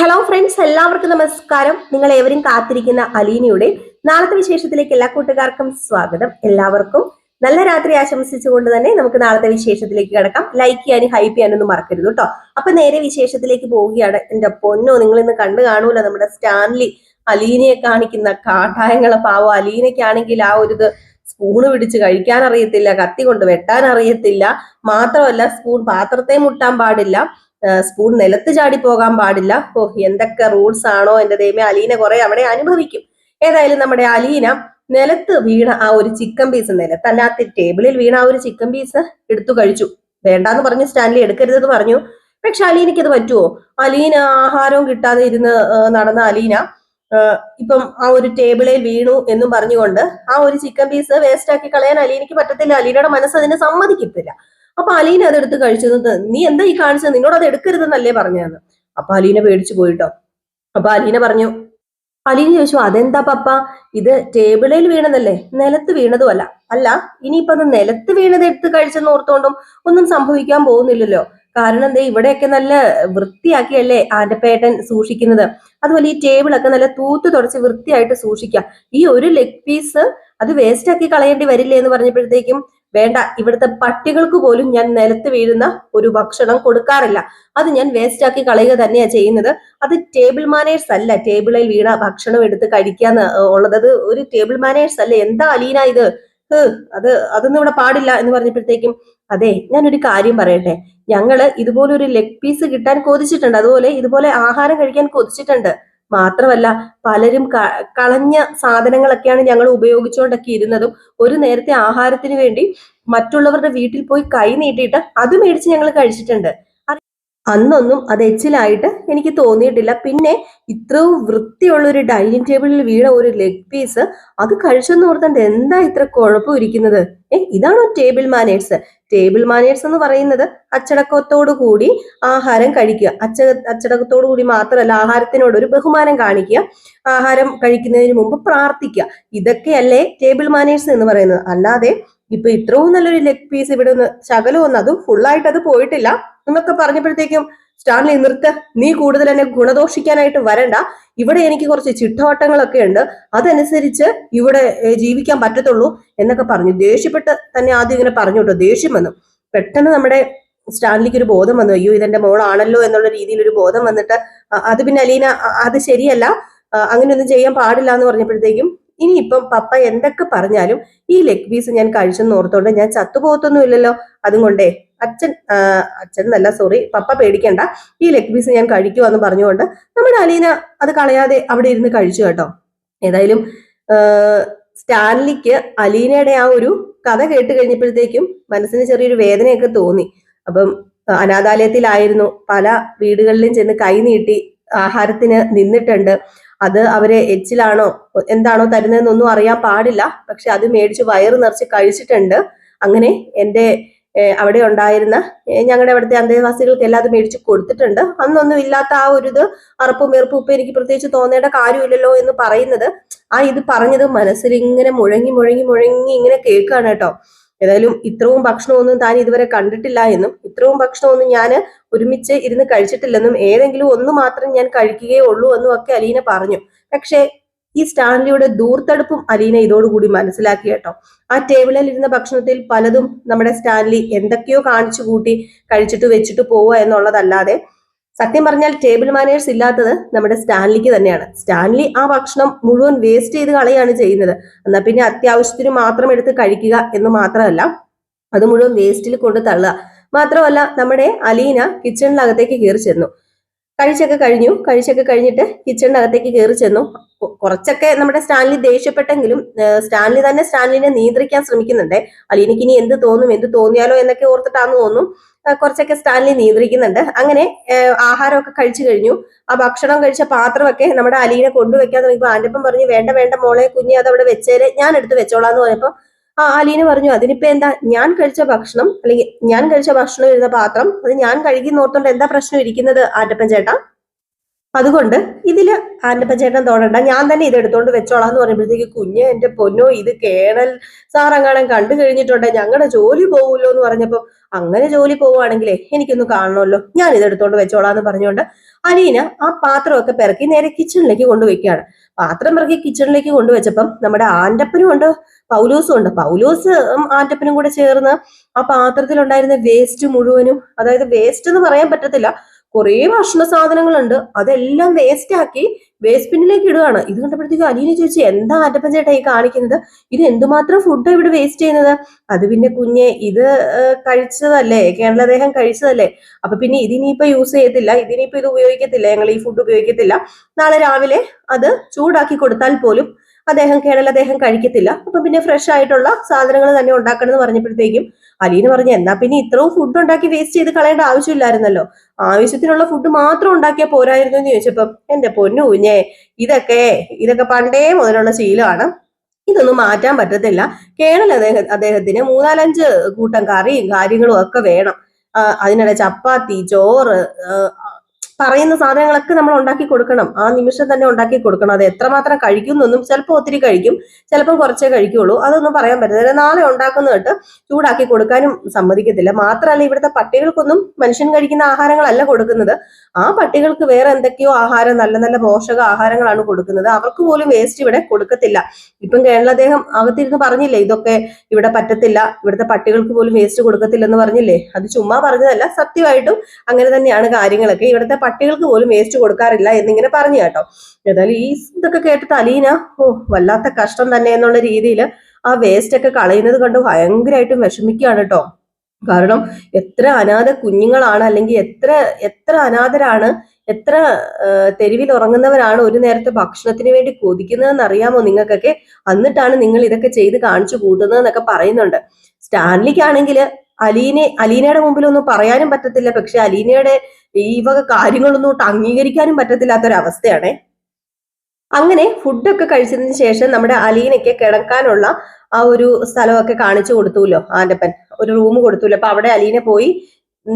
Hello friends, എല്ലാവർക്കും നമസ്കാരം. നിങ്ങൾ ഏവരും കാത്തിരിക്കുന്ന അലീനയുടെ നാളത്തെ വിശേഷത്തിലേക്ക് എല്ലാ കൂട്ടുകാർക്കും സ്വാഗതം. എല്ലാവർക്കും നല്ല രാത്രി ആശംസിച്ചുകൊണ്ട് തന്നെ നമുക്ക് നാളത്തെ വിശേഷത്തിലേക്ക് കിടക്കാം. ലൈക്ക് ചെയ്യാനും ഹൈപ്പ് ചെയ്യാനൊന്നും മറക്കരുത് കേട്ടോ. അപ്പൊ നേരെ വിശേഷത്തിലേക്ക് പോവുകയാണ്. എന്റെ പൊന്നോ, നിങ്ങൾ ഇന്ന് കണ്ടു കാണൂല നമ്മുടെ സ്റ്റാൻലി അലീനയെ കാണിക്കുന്ന കാട്ടായങ്ങളെ പാവം. അലീനയ്ക്കാണെങ്കിൽ ആ ഒരു സ്പൂണ് പിടിച്ച് കഴിക്കാൻ അറിയത്തില്ല, കത്തി കൊണ്ട് വെട്ടാൻ അറിയത്തില്ല. മാത്രമല്ല സ്പൂൺ പാത്രത്തെ മുട്ടാൻ പാടില്ല, സ്പൂൺ നിലത്ത് ചാടി പോകാൻ പാടില്ല. ഓ, എന്തൊക്കെ റൂൾസ് ആണോ എന്റെ ദൈവമേ. അലീന കുറെ അവിടെ അനുഭവിക്കും. ഏതായാലും നമ്മുടെ അലീന നിലത്ത് വീണ ആ ഒരു ചിക്കൻ പീസ്, നിലത്തല്ലാത്ത ടേബിളിൽ വീണ ആ ഒരു ചിക്കൻ പീസ് എടുത്തു കഴിച്ചു. വേണ്ടാന്ന് പറഞ്ഞു സ്റ്റാൻലി, എടുക്കരുതെന്ന് പറഞ്ഞു. പക്ഷെ അലീനയ്ക്ക് അത് പറ്റുമോ? അലീന ആഹാരവും കിട്ടാതെ ഇരുന്ന് നടന്ന അലീന ഇപ്പം ആ ഒരു ടേബിളിൽ വീണു എന്നും പറഞ്ഞുകൊണ്ട് ആ ഒരു ചിക്കൻ പീസ് വേസ്റ്റ് ആക്കി കളയാൻ അലീനയ്ക്ക് പറ്റത്തില്ല. അലീനയുടെ മനസ്സ് അതിനെ സമ്മതിക്കത്തില്ല. അപ്പൊ അലീന അതെടുത്ത് കഴിച്ചത്, നീ എന്താ ഈ കാണിച്ചത്, നിന്നോട് അത് എടുക്കരുതെന്നല്ലേ പറഞ്ഞതെന്ന്. അപ്പൊ അലീന പേടിച്ചു പോയിട്ടോ. അപ്പൊ അലീന പറഞ്ഞു, അലീന ചോദിച്ചു, അതെന്താ പപ്പ, ഇത് ടേബിളിൽ വീണതല്ലേ, നിലത്ത് വീണതുമല്ല. അല്ല, ഇനിയിപ്പൊ അത് നിലത്ത് വീണത് എടുത്ത് കഴിച്ചെന്ന് ഓർത്തോണ്ടും ഒന്നും സംഭവിക്കാൻ പോകുന്നില്ലല്ലോ. കാരണം എന്താ, ഇവിടെയൊക്കെ നല്ല വൃത്തിയാക്കിയല്ലേ ആന്റപ്പേട്ടൻ സൂക്ഷിക്കുന്നത്. അതുപോലെ ഈ ടേബിളൊക്കെ നല്ല തൂത്ത് തുടച്ച് വൃത്തിയായിട്ട് സൂക്ഷിക്കാം. ഈ ഒരു ലെഗ് പീസ് അത് വേസ്റ്റ് ആക്കി കളയേണ്ടി വരില്ലേ എന്ന് പറഞ്ഞപ്പോഴത്തേക്കും, വേണ്ട, ഇവിടുത്തെ പട്ടികൾക്ക് പോലും ഞാൻ നിലത്ത് വീഴുന്ന ഒരു ഭക്ഷണം കൊടുക്കാറില്ല. അത് ഞാൻ വേസ്റ്റ് ആക്കി കളയുക തന്നെയാ ചെയ്യുന്നത്. അത് ടേബിൾ മാനേഴ്സ് അല്ല, ടേബിളിൽ വീണ ഭക്ഷണം എടുത്ത് കഴിക്കാന്ന് ഉള്ളത്. അത് ഒരു ടേബിൾ മാനേഴ്സ് അല്ല. എന്താ അലീന ഇത്, അതൊന്നും ഇവിടെ പാടില്ല എന്ന് പറഞ്ഞപ്പോഴത്തേക്കും, അതെ, ഞാനൊരു കാര്യം പറയട്ടെ, ഞങ്ങള് ഇതുപോലെ ഒരു ലെഗ് പീസ് കിട്ടാൻ കൊതിച്ചിട്ടുണ്ട്, അതുപോലെ ഇതുപോലെ ആഹാരം കഴിക്കാൻ കൊതിച്ചിട്ടുണ്ട്. മാത്രമല്ല പലരും കളഞ്ഞ സാധനങ്ങളൊക്കെയാണ് ഞങ്ങൾ ഉപയോഗിച്ചുകൊണ്ടൊക്കെ ഇരുന്നതും. ഒരു നേരത്തെ ആഹാരത്തിന് വേണ്ടി മറ്റുള്ളവരുടെ വീട്ടിൽ പോയി കൈ നീട്ടിയിട്ട് അത് മേടിച്ച് ഞങ്ങൾ കഴിച്ചിട്ടുണ്ട്. അന്നൊന്നും അത് എച്ചിലായിട്ട് എനിക്ക് തോന്നിയിട്ടില്ല. പിന്നെ ഇത്രയും വൃത്തിയുള്ള ഒരു ഡൈനിങ് ടേബിളിൽ വീണ ഒരു ലെഗ് പീസ് അത് കഴിച്ചെന്ന് ഓർത്തണ്ട് എന്താ ഇത്ര കുഴപ്പം ഇരിക്കുന്നത്? ഇതാണോ ടേബിൾ മാനേഴ്സ്? ടേബിൾ മാനേഴ്സ് എന്ന് പറയുന്നത് അച്ചടക്കത്തോടു കൂടി ആഹാരം കഴിക്കുക, അച്ചടക്കത്തോടു കൂടി മാത്രമല്ല ആഹാരത്തിനോട് ഒരു ബഹുമാനം കാണിക്കുക, ആഹാരം കഴിക്കുന്നതിന് മുമ്പ് പ്രാർത്ഥിക്കുക. ഇതൊക്കെയല്ലേ ടേബിൾ മാനേഴ്സ് എന്ന് പറയുന്നത്. അല്ലാതെ ഇപ്പൊ ഇത്രയും നല്ലൊരു ലെഗ് പീസ് ഇവിടെ നിന്ന് ശകലമൊന്നും, അതും ഫുള്ളായിട്ട് അത് പോയിട്ടില്ല എന്നൊക്കെ പറഞ്ഞപ്പോഴത്തേക്കും, സ്റ്റാൻലി നിർത്ത്, നീ കൂടുതൽ എന്നെ ഗുണദോഷിക്കാനായിട്ട് വരണ്ട. ഇവിടെ എനിക്ക് കുറച്ച് ചിട്ടവട്ടങ്ങളൊക്കെ ഉണ്ട്, അതനുസരിച്ച് ഇവിടെ ജീവിക്കാൻ പറ്റത്തുള്ളൂ എന്നൊക്കെ പറഞ്ഞു. ദേഷ്യപ്പെട്ട് തന്നെ ആദ്യം ഇങ്ങനെ പറഞ്ഞു കേട്ടോ. ദേഷ്യം വന്നു. പെട്ടെന്ന് നമ്മുടെ സ്റ്റാൻലിക്ക് ഒരു ബോധം വന്നു, അയ്യോ ഇതെന്റെ മോളാണല്ലോ എന്നുള്ള രീതിയിൽ ഒരു ബോധം വന്നിട്ട്, അത് പിന്നെ അലീന, അത് ശരിയല്ല, അങ്ങനെയൊന്നും ചെയ്യാൻ പാടില്ല എന്ന് പറഞ്ഞപ്പോഴത്തേക്കും, ഇനിയിപ്പം പപ്പ എന്തൊക്കെ പറഞ്ഞാലും ഈ ലെഗ് പീസ് ഞാൻ കഴിച്ചെന്ന് ഓർത്തോണ്ട് ഞാൻ ചത്തുപോകത്തൊന്നും ഇല്ലല്ലോ. അതുകൊണ്ടേ അച്ഛൻ എന്നല്ല, സോറി, പപ്പ പേടിക്കണ്ട, ഈ ലെഗ് പീസ് ഞാൻ കഴിക്കുവാന്ന് പറഞ്ഞുകൊണ്ട് നമ്മുടെ അലീന അത് കളയാതെ അവിടെ ഇരുന്ന് കഴിച്ചു കേട്ടോ. ഏതായാലും സ്റ്റാൻലിക്ക് അലീനയുടെ ആ ഒരു കഥ കേട്ട് കഴിഞ്ഞപ്പോഴത്തേക്കും മനസ്സിന് ചെറിയൊരു വേദനയൊക്കെ തോന്നി. അപ്പം അനാഥാലയത്തിലായിരുന്നു, പല വീടുകളിലും ചെന്ന് കൈ നീട്ടി ആഹാരത്തിന് നിന്നിട്ടുണ്ട്. അത് അവരെ എച്ചിലാണോ എന്താണോ തരുന്നതെന്നൊന്നും അറിയാൻ പാടില്ല. പക്ഷെ അത് മേടിച്ച് വയറ് നിറച്ച് കഴിച്ചിട്ടുണ്ട്. അങ്ങനെ എൻ്റെ അവിടെ ഉണ്ടായിരുന്ന ഞങ്ങളുടെ അവിടുത്തെ അന്തേവാസികൾക്ക് എല്ലാം അത് മേടിച്ച് കൊടുത്തിട്ടുണ്ട്. അന്നൊന്നും ഇല്ലാത്ത ആ ഒരു അറപ്പും വെറുപ്പും ഇപ്പൊ എനിക്ക് പ്രത്യേകിച്ച് തോന്നേണ്ട കാര്യമില്ലല്ലോ എന്ന് പറയുന്നത്, ഇത് പറഞ്ഞത് മനസ്സിൽ ഇങ്ങനെ മുഴങ്ങി മുഴങ്ങി മുഴങ്ങി ഇങ്ങനെ കേൾക്കുകയാണ് കേട്ടോ. ഏതായാലും ഇത്രയും ഭക്ഷണമൊന്നും താൻ ഇതുവരെ കണ്ടിട്ടില്ല എന്നും, ഇത്രയും ഭക്ഷണമൊന്നും ഞാൻ ഒരുമിച്ച് ഇരുന്ന് കഴിച്ചിട്ടില്ലെന്നും, ഏതെങ്കിലും ഒന്ന് മാത്രം ഞാൻ കഴിക്കുകയേ ഉള്ളൂ എന്നും ഒക്കെ അലീന പറഞ്ഞു. പക്ഷേ ഈ സ്റ്റാൻലിയുടെ ദൂർത്തടുപ്പും അലീന ഇതോടുകൂടി മനസ്സിലാക്കി കേട്ടോ. ആ ടേബിളിൽ ഇരുന്ന ഭക്ഷണത്തിൽ പലതും നമ്മുടെ സ്റ്റാൻലി എന്തൊക്കെയോ കാണിച്ചു കൂട്ടി കഴിച്ചിട്ട് വെച്ചിട്ട് പോവുക എന്നുള്ളതല്ലാതെ, സത്യം പറഞ്ഞാൽ ടേബിൾ മാനേഴ്സ് ഇല്ലാത്തത് നമ്മുടെ സ്റ്റാൻലിക്ക് തന്നെയാണ്. സ്റ്റാൻലി ആ ഭക്ഷണം മുഴുവൻ വേസ്റ്റ് ചെയ്ത് കളയാണ് ചെയ്യുന്നത്. എന്നാൽ പിന്നെ അത്യാവശ്യത്തിന് മാത്രം എടുത്ത് കഴിക്കുക എന്ന് മാത്രമല്ല, അത് മുഴുവൻ വേസ്റ്റിൽ കൊണ്ട് തള്ളുക. മാത്രമല്ല നമ്മുടെ അലീന കിച്ചണിനകത്തേക്ക് കയറി ചെന്നു. കഴിച്ചൊക്കെ കഴിഞ്ഞിട്ട് കിച്ചണിനകത്തേക്ക് കയറി ചെന്നു. കുറച്ചൊക്കെ നമ്മുടെ സ്റ്റാൻലി ദേഷ്യപ്പെട്ടെങ്കിലും സ്റ്റാൻലി തന്നെ സ്റ്റാൻലിനെ നിയന്ത്രിക്കാൻ ശ്രമിക്കുന്നുണ്ട്. അലീനയ്ക്ക് ഇനി എന്ത് തോന്നിയാലോ എന്നൊക്കെ ഓർത്തിട്ടാന്ന് തോന്നുന്നു കുറച്ചൊക്കെ സ്റ്റാൻലി നിയന്ത്രിക്കുന്നുണ്ട്. അങ്ങനെ ആഹാരമൊക്കെ കഴിച്ചു കഴിഞ്ഞു. ആ ഭക്ഷണം കഴിച്ച പാത്രമൊക്കെ നമ്മുടെ അലീനെ കൊണ്ടുവയ്ക്കാൻ തുടങ്ങിയപ്പോ ആന്റപ്പൻ പറഞ്ഞു, വേണ്ട വേണ്ട മോളെ കുഞ്ഞി, അത് അവിടെ വെച്ചേരെ, ഞാൻ എടുത്ത് വെച്ചോളാന്ന് പറഞ്ഞപ്പോ അലീന പറഞ്ഞു, അതിനിപ്പോ എന്താ, ഞാൻ കഴിച്ച ഭക്ഷണം ഇരുന്ന പാത്രം അത് ഞാൻ കഴുകി നോർത്തോണ്ട് എന്താ പ്രശ്നം ഇരിക്കുന്നത് ആന്റപ്പൻ ചേട്ടാ? അതുകൊണ്ട് ഇതില് ആന്റപ്പൻ ചേട്ടൻ തോന്നണ്ട, ഞാൻ തന്നെ ഇത് എടുത്തോണ്ട് വെച്ചോളാന്ന് പറയുമ്പോഴത്തേക്ക്, കുഞ്ഞ് എന്റെ പൊന്നോ, ഇത് കേണൽ സാറങ്ങാനും കണ്ടു കഴിഞ്ഞിട്ടുണ്ട്, ഞങ്ങളുടെ ജോലി പോകൂല്ലോ എന്ന് പറഞ്ഞപ്പോ, അങ്ങനെ ജോലി പോവുകയാണെങ്കിലേ എനിക്കൊന്ന് കാണണമല്ലോ, ഞാൻ ഇത് എടുത്തോണ്ട് വെച്ചോളാന്ന് പറഞ്ഞുകൊണ്ട് അലീന ആ പാത്രമൊക്കെ പിറക്കി നേരെ കിച്ചണിലേക്ക് കൊണ്ടുവയ്ക്കുകയാണ്. പാത്രം പിറക്കി കിച്ചണിലേക്ക് കൊണ്ടുവച്ചപ്പം നമ്മുടെ ആന്റപ്പനും ഉണ്ട്, പൗലോസും ഉണ്ട്. പൗലോസ് ആന്റപ്പനും കൂടെ ചേർന്ന് ആ പാത്രത്തിലുണ്ടായിരുന്ന വേസ്റ്റ് മുഴുവനും, അതായത് വേസ്റ്റ് എന്ന് പറയാൻ പറ്റത്തില്ല, കുറേ ഭക്ഷണ സാധനങ്ങളുണ്ട്, അതെല്ലാം വേസ്റ്റ് ആക്കി വേസ്റ്റ് ബിന്നിലേക്ക് ഇടുകയാണ്. ഇത് കണ്ടപ്പോഴത്തേക്കും അലീന ചോദിച്ചു, എന്താ ആറ്റപ്പൻ ചേട്ടാ ഈ കാണിക്കുന്നത്? ഇത് എന്തുമാത്രം ഫുഡ് ഇവിടെ വേസ്റ്റ് ചെയ്യുന്നത്? അത് പിന്നെ കുഞ്ഞെ, ഇത് കഴിച്ചതല്ലേ, കേരളദേഹം കഴിച്ചതല്ലേ, അപ്പൊ പിന്നെ ഇതിനിപ്പോ യൂസ് ചെയ്യത്തില്ല, ഇതിനിപ്പോ ഇത് ഉപയോഗിക്കത്തില്ല, ഞങ്ങൾ ഈ ഫുഡ് ഉപയോഗിക്കത്തില്ല, നാളെ രാവിലെ അത് ചൂടാക്കി കൊടുത്താൽ പോലും അദ്ദേഹം കഴിക്കത്തില്ല, അപ്പൊ പിന്നെ ഫ്രഷ് ആയിട്ടുള്ള സാധനങ്ങൾ തന്നെ ഉണ്ടാക്കണം എന്ന് പറഞ്ഞപ്പോഴത്തേക്കും അലീന പറഞ്ഞു, എന്നാ പിന്നെ ഇത്രയും ഫുഡ് ഉണ്ടാക്കി വേസ്റ്റ് ചെയ്ത് കളയേണ്ട ആവശ്യമില്ലായിരുന്നല്ലോ, ആവശ്യത്തിനുള്ള ഫുഡ് മാത്രം ഉണ്ടാക്കിയാൽ പോരായിരുന്നു എന്ന് ചോദിച്ചപ്പം, എന്റെ പൊന്നു കുഞ്ഞെ, ഇതൊക്കെ പണ്ടേ മുതലുള്ള ശീലമാണ്, ഇതൊന്നും മാറ്റാൻ പറ്റത്തില്ല. കേണൽ അദ്ദേഹത്തിന് 3-4 കൂട്ടം കറിയും കാര്യങ്ങളും ഒക്കെ വേണം. അതിനിടെ ചപ്പാത്തി, ചോറ്, പറയുന്ന സാധനങ്ങളൊക്കെ നമ്മൾ ഉണ്ടാക്കി കൊടുക്കണം, ആ നിമിഷം തന്നെ ഉണ്ടാക്കി കൊടുക്കണം. അത് എത്രമാത്രം കഴിക്കുന്നൊന്നും, ചിലപ്പോൾ ഒത്തിരി കഴിക്കും, ചിലപ്പോൾ കുറച്ചേ കഴിക്കുള്ളൂ, അതൊന്നും പറയാൻ പറ്റത്തില്ല. നാളെ ഉണ്ടാക്കുന്ന കേട്ട് ചൂടാക്കി കൊടുക്കാനും സമ്മതിക്കത്തില്ല. മാത്രമല്ല, ഇവിടുത്തെ പട്ടികൾക്കൊന്നും മനുഷ്യൻ കഴിക്കുന്ന ആഹാരങ്ങളല്ല കൊടുക്കുന്നത്, ആ പട്ടികൾക്ക് വേറെ എന്തൊക്കെയോ ആഹാരം, നല്ല നല്ല പോഷക ആഹാരങ്ങളാണ് കൊടുക്കുന്നത്, അവർക്ക് പോലും വേസ്റ്റ് ഇവിടെ കൊടുക്കത്തില്ല. ഇപ്പം കേരളദേഹം അകത്തിരുന്ന് പറഞ്ഞില്ലേ, ഇതൊക്കെ ഇവിടെ പറ്റത്തില്ല, ഇവിടുത്തെ പട്ടികൾക്ക് പോലും വേസ്റ്റ് കൊടുക്കത്തില്ലെന്ന് പറഞ്ഞില്ലേ, അത് ചുമ്മാ പറഞ്ഞതല്ല, സത്യമായിട്ടും അങ്ങനെ തന്നെയാണ് കാര്യങ്ങളൊക്കെ. ഇവിടുത്തെ പട്ടികൾക്ക് പോലും വേസ്റ്റ് കൊടുക്കാറില്ല എന്നിങ്ങനെ പറഞ്ഞു കേട്ടോ. ഏതായാലും ഈ ഇതൊക്കെ കേട്ടിട്ട് അലീന, വല്ലാത്ത കഷ്ടം തന്നെ എന്നുള്ള രീതിയിൽ ആ വേസ്റ്റ് ഒക്കെ കളയുന്നത് കണ്ട് ഭയങ്കരമായിട്ടും വിഷമിക്കുകയാണ് കേട്ടോ. കാരണം എത്ര അനാഥ കുഞ്ഞുങ്ങളാണ്, അല്ലെങ്കിൽ എത്ര അനാഥരാണ്, എത്ര തെരുവിൽ ഉറങ്ങുന്നവരാണ് ഒരു നേരത്തെ ഭക്ഷണത്തിന് വേണ്ടി കൊതിക്കുന്നതെന്ന് അറിയാമോ നിങ്ങൾക്കൊക്കെ? എന്നിട്ടാണ് നിങ്ങൾ ഇതൊക്കെ ചെയ്ത് കാണിച്ചു കൂട്ടുന്നതെന്നൊക്കെ പറയുന്നുണ്ട്. സ്റ്റാൻലിക്കാണെങ്കിൽ അലീനയുടെ മുമ്പിലൊന്നും പറയാനും പറ്റത്തില്ല, പക്ഷെ അലീനയുടെ ഈ വക കാര്യങ്ങളൊന്നും അംഗീകരിക്കാനും പറ്റത്തില്ലാത്തൊരവസ്ഥയാണ്. അങ്ങനെ ഫുഡൊക്കെ കഴിച്ചതിന് ശേഷം നമ്മുടെ അലീനയ്ക്ക് കിടക്കാനുള്ള ആ ഒരു സ്ഥലമൊക്കെ കാണിച്ചു കൊടുത്തുല്ലോ ആന്റപ്പൻ, ഒരു റൂം കൊടുത്തുല്ലോ. അപ്പൊ അവിടെ അലീന പോയി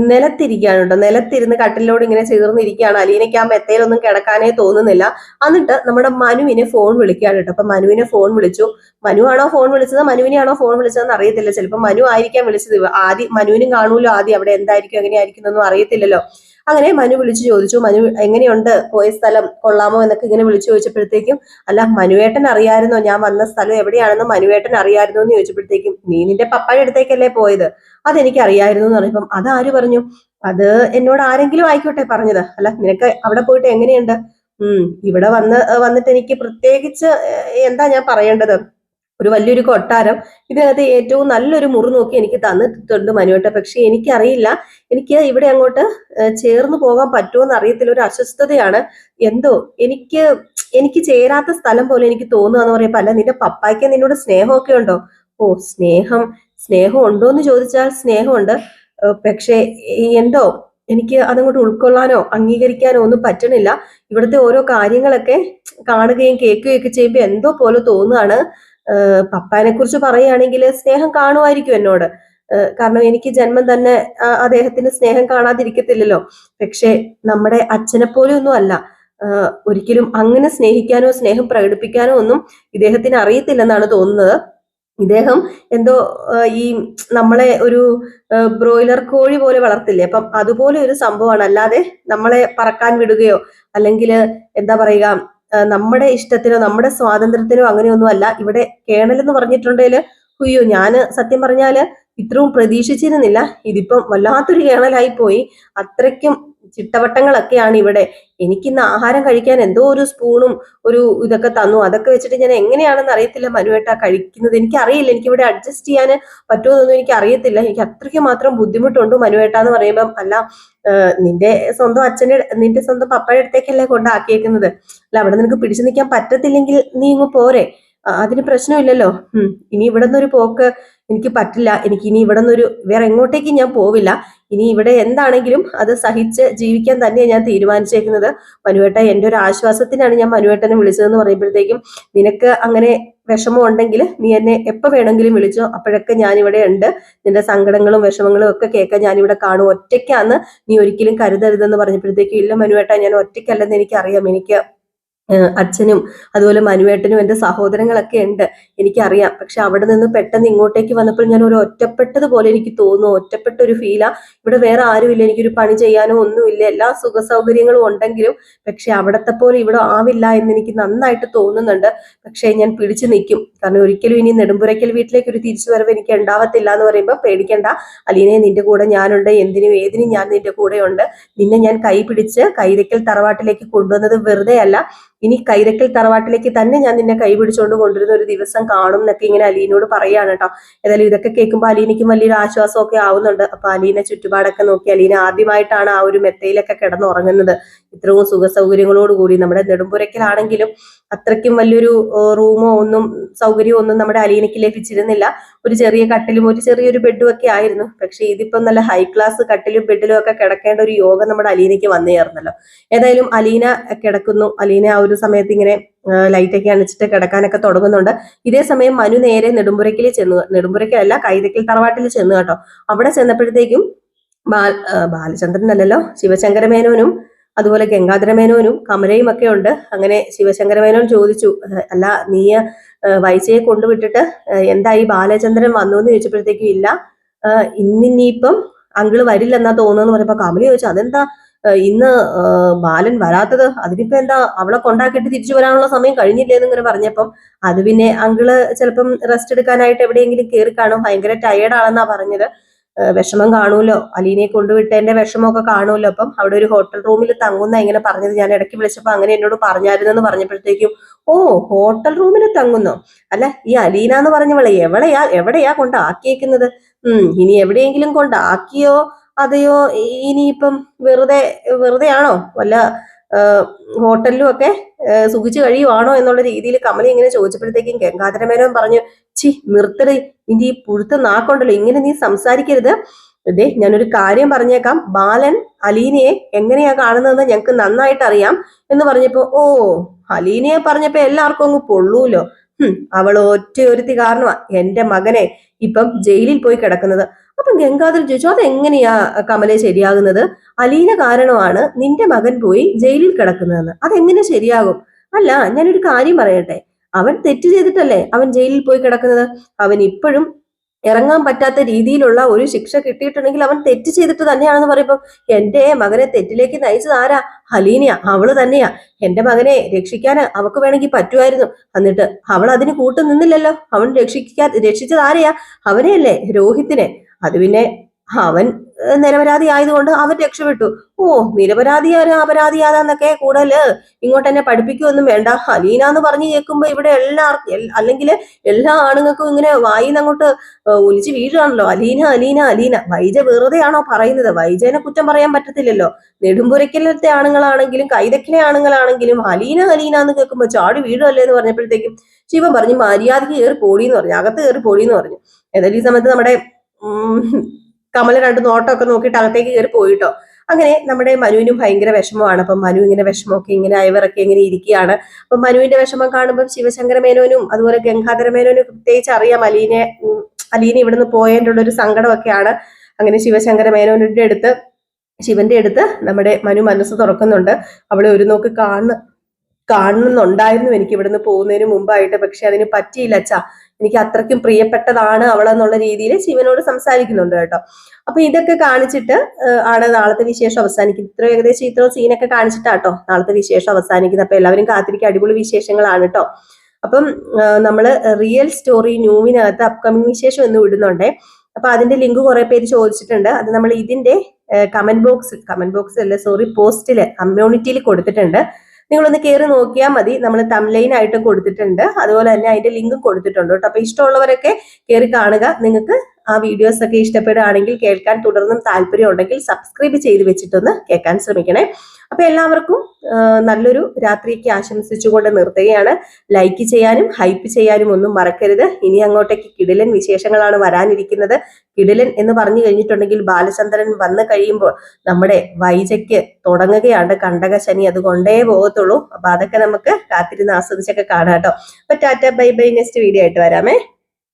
നിലത്തിരിക്കുകയാണ് കേട്ടോ. നിലത്തിരുന്ന് കട്ടിലോട് ഇങ്ങനെ ചേർന്നിരിക്കുകയാണ്. അലീനയ്ക്ക് ആ മെത്തയിലൊന്നും കിടക്കാനേ തോന്നുന്നില്ല. എന്നിട്ട് നമ്മുടെ മനുവിനെ ഫോൺ വിളിക്കുകയാണ് കേട്ടോ. അപ്പൊ മനുവിനെ ഫോൺ വിളിച്ചു. മനു ആണോ ഫോൺ വിളിച്ചത്, മനുവിനെയാണോ ഫോൺ വിളിച്ചതെന്ന് അറിയത്തില്ല. ചിലപ്പോൾ മനു ആയിരിക്കാം വിളിച്ചത്. ആദ്യം മനുവിനും കാണൂലോ, ആദ്യം അവിടെ എന്തായിരിക്കും എങ്ങനെയായിരിക്കും എന്നൊന്നും അറിയത്തില്ലല്ലോ. അങ്ങനെ മനു വിളിച്ചു ചോദിച്ചു, മനു എങ്ങനെയുണ്ട്, പോയ സ്ഥലം കൊള്ളാമോ എന്നൊക്കെ ഇങ്ങനെ വിളിച്ചു ചോദിച്ചപ്പോഴത്തേക്കും, അല്ല മനുവേട്ടൻ അറിയായിരുന്നോ ഞാൻ വന്ന സ്ഥലം എവിടെയാണെന്ന് മനുവേട്ടൻ അറിയായിരുന്നോ എന്ന് ചോദിച്ചപ്പോഴത്തേക്കും, നീ നിന്റെ പപ്പായുടെ അടുത്തേക്കല്ലേ പോയത്, അതെനിക്ക് അറിയായിരുന്നു എന്ന് പറഞ്ഞപ്പം, അതാര് പറഞ്ഞു? അത് എന്നോട് ആരെങ്കിലും ആയിക്കോട്ടെ പറഞ്ഞത്, അല്ല നിനക്ക് അവിടെ പോയിട്ട് എങ്ങനെയുണ്ട്? ഇവിടെ വന്നിട്ട് എനിക്ക് പ്രത്യേകിച്ച് എന്താ ഞാൻ പറയേണ്ടത്, ഒരു വലിയൊരു കൊട്ടാരം, ഇതിനകത്ത് ഏറ്റവും നല്ലൊരു മുറി നോക്കി എനിക്ക് തന്നിട്ടുണ്ട് മനുവേട്ട. പക്ഷെ എനിക്കറിയില്ല, എനിക്ക് ഇവിടെ അങ്ങോട്ട് ചേർന്ന് പോകാൻ പറ്റുമോന്ന് അറിയത്തില്ല, ഒരു അസ്വസ്ഥതയാണ്, എന്തോ എനിക്ക് ചേരാത്ത സ്ഥലം പോലെ എനിക്ക് തോന്നുക എന്ന് പറയുമ്പോ, അല്ല നിന്റെ പപ്പായ്ക്ക് നിന്നോട് സ്നേഹമൊക്കെ ഉണ്ടോ? ഓ, സ്നേഹം ഉണ്ടോ എന്ന് ചോദിച്ചാൽ സ്നേഹമുണ്ട്, പക്ഷെ എന്തോ എനിക്ക് അതങ്ങോട്ട് ഉൾക്കൊള്ളാനോ അംഗീകരിക്കാനോ ഒന്നും പറ്റണില്ല. ഇവിടുത്തെ ഓരോ കാര്യങ്ങളൊക്കെ കാണുകയും കേൾക്കുകയൊക്കെ ചെയ്യുമ്പോൾ എന്തോ പോലെ തോന്നുകയാണ്. പപ്പാനെ കുറിച്ച് പറയുകയാണെങ്കിൽ സ്നേഹം കാണുമായിരിക്കും എന്നോട്, കാരണം എനിക്ക് ജന്മം തന്നെ അദ്ദേഹത്തിന് സ്നേഹം കാണാതിരിക്കത്തില്ലല്ലോ. പക്ഷെ നമ്മുടെ അച്ഛനെ പോലെ ഒന്നും അല്ല, ഒരിക്കലും അങ്ങനെ സ്നേഹിക്കാനോ സ്നേഹം പ്രകടിപ്പിക്കാനോ ഒന്നും ഇദ്ദേഹത്തിന് അറിയത്തില്ലെന്നാണ് തോന്നുന്നത്. ഇദ്ദേഹം എന്തോ ഈ നമ്മളെ ഒരു ബ്രോയിലർ കോഴി പോലെ വളർത്തില്ലേ, അപ്പം അതുപോലെ ഒരു സംഭവമാണ്, അല്ലാതെ നമ്മളെ പറക്കാൻ വിടുകയോ അല്ലെങ്കിൽ എന്താ പറയുക, നമ്മുടെ ഇഷ്ടത്തിനോ നമ്മുടെ സ്വാതന്ത്ര്യത്തിനോ അങ്ങനെയൊന്നും അല്ല. ഇവിടെ കേണൽ എന്ന് പറഞ്ഞിട്ടുണ്ടെങ്കിൽ അയ്യോ, ഞാന് സത്യം പറഞ്ഞാല് ഇത്രയും പ്രതീക്ഷിച്ചിരുന്നില്ല. ഇതിപ്പം വല്ലാത്തൊരു കേണലായി പോയി. അത്രയ്ക്കും ചിട്ടവട്ടങ്ങളൊക്കെയാണ് ഇവിടെ. എനിക്കിന്ന് ആഹാരം കഴിക്കാൻ എന്തോ ഒരു സ്പൂണും ഒരു ഇതൊക്കെ തന്നു. അതൊക്കെ വെച്ചിട്ട് ഞാൻ എങ്ങനെയാണെന്ന് അറിയത്തില്ല മനുവേട്ട കഴിക്കുന്നത്. എനിക്കറിയില്ല, എനിക്കിവിടെ അഡ്ജസ്റ്റ് ചെയ്യാൻ പറ്റുമെന്നൊന്നും എനിക്ക് അറിയത്തില്ല. എനിക്ക് അത്രയ്ക്ക് മാത്രം ബുദ്ധിമുട്ടുണ്ട് മനുവേട്ട എന്ന് പറയുമ്പം, അല്ല നിന്റെ സ്വന്തം പപ്പയുടെ അടുത്തേക്കല്ലേ കൊണ്ടാക്കിയേക്കുന്നത്, അല്ല അവിടെ നിനക്ക് പിടിച്ചു നിൽക്കാൻ പറ്റത്തില്ലെങ്കിൽ നീ ഇങ്ങ് പോരെ, അതിന് പ്രശ്നമില്ലല്ലോ. ഇനി ഇവിടെ നിന്നൊരു പോക്ക് എനിക്ക് പറ്റില്ല, എനിക്ക് ഇനി ഇവിടെ നിന്നൊരു വേറെ എങ്ങോട്ടേക്ക് ഞാൻ പോവില്ല, ഇനി ഇവിടെ എന്താണെങ്കിലും അത് സഹിച്ച് ജീവിക്കാൻ തന്നെയാണ് ഞാൻ തീരുമാനിച്ചേക്കുന്നത്. മനുവേട്ട എൻ്റെ ഒരു ആശ്വാസത്തിനാണ് ഞാൻ മനുവേട്ടനെ വിളിച്ചതെന്ന് പറയുമ്പോഴത്തേക്കും, നിനക്ക് അങ്ങനെ വിഷമം ഉണ്ടെങ്കിൽ നീ എന്നെ എപ്പോൾ വേണമെങ്കിലും വിളിച്ചോ, അപ്പോഴൊക്കെ ഞാനിവിടെ ഉണ്ട്, നിന്റെ സങ്കടങ്ങളും വിഷമങ്ങളും ഒക്കെ കേൾക്കാൻ ഞാനിവിടെ കാണും, ഒറ്റയ്ക്കാന്ന് നീ ഒരിക്കലും കരുതരുതെന്ന് പറഞ്ഞപ്പോഴത്തേക്കും, ഇല്ല മനുവേട്ട ഞാൻ ഒറ്റയ്ക്കല്ലെന്ന് എനിക്കറിയാം, എനിക്ക് അച്ഛനും അതുപോലെ മനുവേട്ടനും എൻ്റെ സഹോദരങ്ങളൊക്കെ ഉണ്ട്, എനിക്കറിയാം. പക്ഷെ അവിടെ നിന്ന് പെട്ടെന്ന് ഇങ്ങോട്ടേക്ക് വന്നപ്പോൾ ഞാൻ ഒരു ഒറ്റപ്പെട്ടതുപോലെ എനിക്ക് തോന്നുന്നു. ഒറ്റപ്പെട്ട ഒരു ഫീലാ. ഇവിടെ വേറെ ആരുമില്ല, എനിക്കൊരു പണി ചെയ്യാനോ ഒന്നുമില്ല, എല്ലാ സുഖ സൗകര്യങ്ങളും ഉണ്ടെങ്കിലും പക്ഷെ അവിടത്തെ പോലെ ഇവിടെ ആവില്ല എന്ന് എനിക്ക് നന്നായിട്ട് തോന്നുന്നുണ്ട്. പക്ഷെ ഞാൻ പിടിച്ചു നിൽക്കും, കാരണം ഒരിക്കലും ഇനി നെടുമ്പുരയ്ക്കൽ വീട്ടിലേക്ക് ഒരു തിരിച്ചു വരവ് എനിക്ക് ഉണ്ടാവത്തില്ല എന്ന് പറയുമ്പോൾ പേടിക്കണ്ട അലീനെ, നിന്റെ കൂടെ ഞാനുണ്ട്, എന്തിനും ഏതിനും ഞാൻ നിന്റെ കൂടെ ഉണ്ട്. നിന്നെ ഞാൻ കൈ പിടിച്ച് കൈതക്കൽ തറവാട്ടിലേക്ക് കൊണ്ടുവന്നത് വെറുതെ അല്ല, ഇനി കൈതക്കൽ തറവാട്ടിലേക്ക് തന്നെ ഞാൻ നിന്നെ കൈ പിടിച്ചുകൊണ്ട് കൊണ്ടുവരുന്ന ഒരു ദിവസം കാണും എന്നൊക്കെ ഇങ്ങനെ അലീനോട് പറയാണ് കേട്ടോ. ഏതായാലും ഇതൊക്കെ കേൾക്കുമ്പോൾ അലീനയ്ക്കും വലിയൊരു ആശ്വാസമൊക്കെ ആവുന്നുണ്ട്. അപ്പൊ അലീന ചുറ്റുപാടൊക്കെ നോക്കി അലീന ആദ്യമായിട്ടാണ് ആ ഒരു മെത്തയിലൊക്കെ കിടന്നുറങ്ങുന്നത്, ഇത്രയും സുഖ സൗകര്യങ്ങളോട് കൂടി. നമ്മുടെ നെടുമ്പുരയ്ക്കലാണെങ്കിലും അത്രയ്ക്കും വലിയൊരു റൂമോ ഒന്നും സൗകര്യമോ ഒന്നും നമ്മുടെ അലീനയ്ക്ക് ലഭിച്ചിരുന്നില്ല. ഒരു ചെറിയ കട്ടിലും ഒരു ചെറിയൊരു ബെഡും ഒക്കെ ആയിരുന്നു. പക്ഷെ ഇതിപ്പം നല്ല ഹൈ ക്ലാസ് കട്ടിലും ബെഡിലും ഒക്കെ കിടക്കേണ്ട ഒരു യോഗം നമ്മുടെ അലീനയ്ക്ക് വന്നു ചേർന്നല്ലോ. ഏതായാലും അലീന കിടക്കുന്നു. അലീന ആ ഒരു സമയത്ത് ഇങ്ങനെ ലൈറ്റൊക്കെ അണിച്ചിട്ട് കിടക്കാനൊക്കെ തുടങ്ങുന്നുണ്ട്. ഇതേ സമയം മനു നേരെ നെടുമ്പുരയ്ക്കൽ ചെന്നു, നെടുമ്പുരയ്ക്കലല്ല കൈതക്കൽ തറവാട്ടിൽ ചെന്നു കേട്ടോ. അവിടെ ചെന്നപ്പോഴത്തേക്കും ബാലചന്ദ്രൻ അല്ലല്ലോ, ശിവശങ്കരമേനോനും അതുപോലെ ഗംഗാധരമേനോനും കമലയും ഒക്കെ ഉണ്ട്. അങ്ങനെ ശിവശങ്കരമേനോൻ ചോദിച്ചു, അല്ല നീ വൈജയെ കൊണ്ടുവിട്ടിട്ട് എന്തായി, ബാലചന്ദ്രൻ വന്നു എന്ന് ചോദിച്ചപ്പോഴത്തേക്കും ഇല്ല, ഇന്നിനിയിപ്പം അങ്കിള് വരില്ലെന്നാ തോന്നുന്നു പറഞ്ഞപ്പോ കമല ചോദിച്ചു, അതെന്താ ഇന്ന് ബാലൻ വരാത്തത്, അതിനിപ്പോ എന്താ, അവളെ കൊണ്ടാക്കിയിട്ട് തിരിച്ചു വരാനുള്ള സമയം കഴിഞ്ഞില്ലേന്ന് ഇങ്ങനെ പറഞ്ഞപ്പം അത് പിന്നെ അങ്കിള് ചിലപ്പം റെസ്റ്റ് എടുക്കാനായിട്ട് എവിടെയെങ്കിലും കയറി കാണും, ഭയങ്കര ടയേർഡാണെന്നാ പറഞ്ഞത്, വിഷമം കാണുമല്ലോ, അലീനയെ കൊണ്ടുവിട്ടതിന്റെ വിഷമമൊക്കെ കാണുമല്ലോ, അപ്പം അവിടെ ഒരു ഹോട്ടൽ റൂമിൽ തങ്ങുന്ന ഇങ്ങനെ പറഞ്ഞത്, ഞാൻ ഇടയ്ക്ക് വിളിച്ചപ്പോൾ അങ്ങനെ എന്നോട് പറഞ്ഞായിരുന്നെന്ന് പറഞ്ഞപ്പോഴത്തേക്കും ഓ ഹോട്ടൽ റൂമിൽ തങ്ങുന്നോ, അല്ല ഈ അലീന എന്ന് പറഞ്ഞവളെ എവിടെയാ കൊണ്ടാക്കിയേക്കുന്നത്, ഇനി എവിടെയെങ്കിലും കൊണ്ടാക്കിയോ അതെയോ ഇനിയിപ്പം വെറുതെ ആണോ വല്ല ഹോട്ടലിലും ഒക്കെ സുഖിച്ചു കഴിയുവാണോ എന്നുള്ള രീതിയിൽ കമല ഇങ്ങനെ ചോദിച്ചപ്പോഴത്തേക്കും ഗംഗാധരമേനോൻ പറഞ്ഞു, ചി നിർത്തടി, നിന്റെ ഈ പുഴുത്ത നാക്കുണ്ടല്ലോ, ഇങ്ങനെ നീ സംസാരിക്കരുത്. അതെ, ഞാനൊരു കാര്യം പറഞ്ഞേക്കാം, ബാലൻ അലീനയെ എങ്ങനെയാ കാണുന്നതെന്ന് ഞങ്ങൾക്ക് നന്നായിട്ട് അറിയാം എന്ന് പറഞ്ഞപ്പോ ഓ അലീനയെ പറഞ്ഞപ്പോ എല്ലാവർക്കും അങ്ങ് പൊള്ളൂലോ, അവൾ ഒറ്റയൊരുത്തി കാരണമാ എന്റെ മകനെ ഇപ്പം ജയിലിൽ പോയി കിടക്കുന്നത്. അപ്പൊ ഗംഗാധരൻ ചോദിച്ചു, അതെങ്ങനെയാ കമലെ ശരിയാകുന്നത്, അലീന കാരണമാണ് നിന്റെ മകൻ പോയി ജയിലിൽ കിടക്കുന്നതെന്ന്, അതെങ്ങനെ ശരിയാകും? അല്ല ഞാനൊരു കാര്യം പറയട്ടെ, അവൻ തെറ്റ് ചെയ്തിട്ടല്ലേ അവൻ ജയിലിൽ പോയി കിടക്കുന്നത്, അവൻ ഇപ്പോഴും ഇറങ്ങാൻ പറ്റാത്ത രീതിയിലുള്ള ഒരു ശിക്ഷ കിട്ടിയിട്ടുണ്ടെങ്കിൽ അവൻ തെറ്റ് ചെയ്തിട്ട് തന്നെയാണെന്ന് പറയുമ്പോൾ എന്റെ മകനെ തെറ്റിലേക്ക് നയിച്ചത് ആരാ, ഹലീനയാ, അവള് തന്നെയാ. എന്റെ മകനെ രക്ഷിക്കാൻ അവക്ക് വേണമെങ്കിൽ പറ്റുമായിരുന്നു, എന്നിട്ട് അവൾ അതിന് കൂട്ടു നിന്നില്ലല്ലോ, അവൻ രക്ഷിച്ചത് ആരെയാ, അവനെയല്ലേ, രോഹിത്തിനെ. അത് പിന്നെ അവൻ നിരപരാധി ആയതുകൊണ്ട് അവൻ രക്ഷപ്പെട്ടു. ഓ നിരപരാധിയാരാ അപരാധിയാതാന്നൊക്കെ കൂടുതൽ ഇങ്ങോട്ട് എന്നെ പഠിപ്പിക്കുകയൊന്നും വേണ്ട. അലീന എന്ന് പറഞ്ഞു കേൾക്കുമ്പോ ഇവിടെ അല്ലെങ്കിൽ എല്ലാ ആണുങ്ങൾക്കും ഇങ്ങനെ വായിന്ന് അങ്ങോട്ട് ഒലിച്ച് വീഴുകയാണല്ലോ, അലീന അലീന അലീന. വൈജ വെറുതെയാണോ പറയുന്നത്, വൈജനെ കുറ്റം പറയാൻ പറ്റത്തില്ലല്ലോ. നെടുമ്പുരയ്ക്കലത്തെ ആണുങ്ങളാണെങ്കിലും കൈതക്കിലെ ആണുങ്ങളാണെങ്കിലും അലീന അലീന എന്ന് കേൾക്കുമ്പോ ചാടി വീഴുമല്ലേ എന്ന് പറഞ്ഞപ്പോഴത്തേക്കും ശിവൻ പറഞ്ഞു, മര്യാദയ്ക്ക് കയറി പോടിയെന്ന് പറഞ്ഞു, അകത്ത് കയറി പോടിയെന്ന് പറഞ്ഞു. ഏതായാലും ഈ സമയത്ത് നമ്മുടെ കമല രണ്ട് നോട്ടമൊക്കെ നോക്കിയിട്ട് അകത്തേക്ക് കയറി പോയിട്ടോ. അങ്ങനെ നമ്മുടെ മനുവിനും ഭയങ്കര വിഷമമാണ്. അപ്പം മനു ഇങ്ങനെ വിഷമമൊക്കെ ഇങ്ങനെ അയവറൊക്കെ ഇങ്ങനെ ഇരിക്കുകയാണ്. അപ്പൊ മനുവിന്റെ വിഷമം കാണുമ്പോൾ ശിവശങ്കര മേനോനും അതുപോലെ ഗംഗാധര മേനോനും പ്രത്യേകിച്ച് അറിയാം അലീന ഇവിടുന്ന് പോയതിൻ്റെ ഉള്ളൊരു സങ്കടമൊക്കെയാണ്. അങ്ങനെ ശിവശങ്കര മേനോന്റെ ശിവന്റെ അടുത്ത് നമ്മുടെ മനു മനസ്സ് തുറക്കുന്നുണ്ട്. അവളെ ഒരു നോക്ക് കാണുന്നുണ്ടായിരുന്നു എനിക്ക് ഇവിടുന്ന് പോകുന്നതിന് മുമ്പായിട്ട്, പക്ഷെ അതിന് പറ്റിയില്ല അച്ഛാ, എനിക്ക് അത്രയ്ക്കും പ്രിയപ്പെട്ടതാണ് അവളെന്നുള്ള രീതിയിൽ ശിവനോട് സംസാരിക്കുന്നുണ്ട് കേട്ടോ. അപ്പൊ ഇതൊക്കെ കാണിച്ചിട്ട് ആണ് നാളത്തെ വിശേഷം അവസാനിക്കുന്നത്. ഏകദേശം ഇത്ര സീനൊക്കെ കാണിച്ചിട്ടാട്ടോ നാളത്തെ വിശേഷം അവസാനിക്കുന്നത്. അപ്പൊ എല്ലാവരും കാത്തിരിക്കുക, അടിപൊളി വിശേഷങ്ങളാണ് കേട്ടോ. അപ്പം നമ്മള് റിയൽ സ്റ്റോറി ന്യൂവിനകത്ത് അപ്കമിങ് വിശേഷം എന്ന് വിടുന്നുണ്ടേ. അപ്പൊ അതിന്റെ ലിങ്ക് കുറെ പേര് ചോദിച്ചിട്ടുണ്ട്. അത് നമ്മൾ ഇതിന്റെ പോസ്റ്റില് കമ്മ്യൂണിറ്റിയിൽ കൊടുത്തിട്ടുണ്ട്. നിങ്ങളൊന്ന് കയറി നോക്കിയാൽ മതി. നമ്മൾ തംബ്ലൈൻ ആയിട്ട് കൊടുത്തിട്ടുണ്ട്, അതുപോലെ തന്നെ അതിന്റെ ലിങ്കും കൊടുത്തിട്ടുണ്ട് കേട്ടോ. അപ്പൊ ഇഷ്ടമുള്ളവരൊക്കെ കയറി കാണുക. നിങ്ങൾക്ക് ആ വീഡിയോസ് ഒക്കെ ഇഷ്ടപ്പെടുകയാണെങ്കിൽ, കേൾക്കാൻ തുടർന്നും താല്പര്യം ഉണ്ടെങ്കിൽ സബ്സ്ക്രൈബ് ചെയ്ത് വെച്ചിട്ടൊന്ന് കേൾക്കാൻ ശ്രമിക്കണേ. അപ്പൊ എല്ലാവർക്കും നല്ലൊരു രാത്രിക്ക് ആശംസിച്ചുകൊണ്ട് നിർത്തുകയാണ്. ലൈക്ക് ചെയ്യാനും ഹൈപ്പ് ചെയ്യാനും ഒന്നും മറക്കരുത്. ഇനി അങ്ങോട്ടേക്ക് കിടിലൻ വിശേഷങ്ങളാണ് വരാനിരിക്കുന്നത്. കിടിലൻ എന്ന് പറഞ്ഞു കഴിഞ്ഞിട്ടുണ്ടെങ്കിൽ ബാലചന്ദ്രൻ വന്നു കഴിയുമ്പോൾ നമ്മുടെ വൈജയ്ക്ക് തുടങ്ങുകയാണ് കണ്ടകശനി, അത് കൊണ്ടേ പോകത്തുള്ളൂ. അപ്പൊ അതൊക്കെ നമുക്ക് കാത്തിരുന്ന് ആസ്വദിച്ചൊക്കെ കാണാം കേട്ടോ. അപ്പൊ Tata bye bye, next video ആയിട്ട് വരാമേ.